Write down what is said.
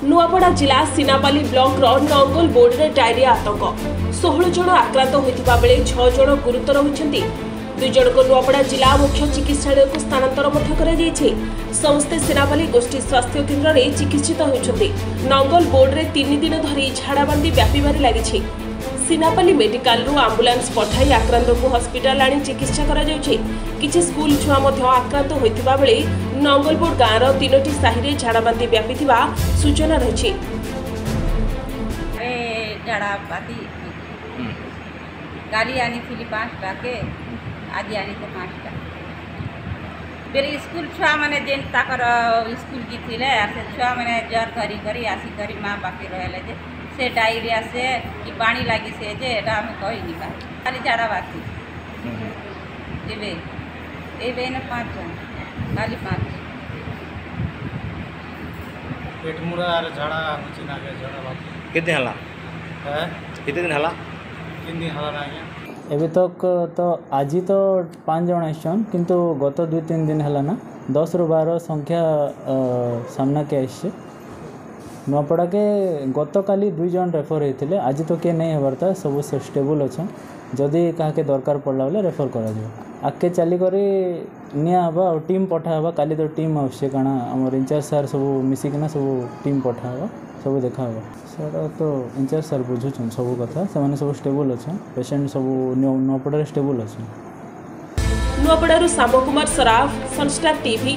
नुआपड़ा जिला Sinapali block Nangal board रे diarrhoea आतंक 16 जन आक्रांत होता बेले 6 जन गुरुतर होती 2 जन को नुआपड़ा जिला मुख्य चिकित्सालय को स्थानांतर समस्ते सीनापाली गोष्ठी स्वास्थ्य केन्द्र में चिकित्सित होती नंगल बोर्ड रे 3 दिन धरी झाड़ाबांदी व्यापार लगी सीनापाली मेडिकल आंबुलांस पठाई आक्रांत को हस्पिटाल आनी चिकित्सा किछि स्कूल छुआ आक्रांत होता बेले नंगलबोर्ड गाँवर 3टी साहि झाड़ाबांदी व्यापी सूचना रही गाली आनी 5टा के आज आनी 5टा मेरे स्कूल छुआ मैंने जेन ताकर स्कूल की थी से छुआ मैंने जर धरी करी आसी करी माँ बाकी रहे से डायरिया से कि पानी लगी से जे एटा हम कही नहीं पाए खाली झाड़ा बाकी एबे न 5 जन खाली 5 पेट मुरा आर झाड़ा मुची ना के झाड़ा बाकी कितने हला है कितने दिन हला 3 दिन हला ना गया एबे तक तो आज तो 5 जन आसन किंतु गत 2-3 दिन हला ना 10 ରୁ 12 संख्या सामना के आइसे नुआपड़ा के गत काली 2 जन रेफर होते आज तो किए नहीं हबार था सब स्टेबल अच्छा जदि क्या दरकार पड़ला बेले रेफर करा आगे चलिक निबा और टीम पठावा काली तो टीम आवश्य काना आम इंचार्ज सार सब मिसिकिना सब टीम पठावा सब देखा सर तो इंचार्ज सार बुझुन सब कथा से सब स्टेबल अच्छा पेसेंट सब नुआपड़ा स्टेबल अच्छा नुआपड़ा साम कुमार सराफ सनस्टार टीवी।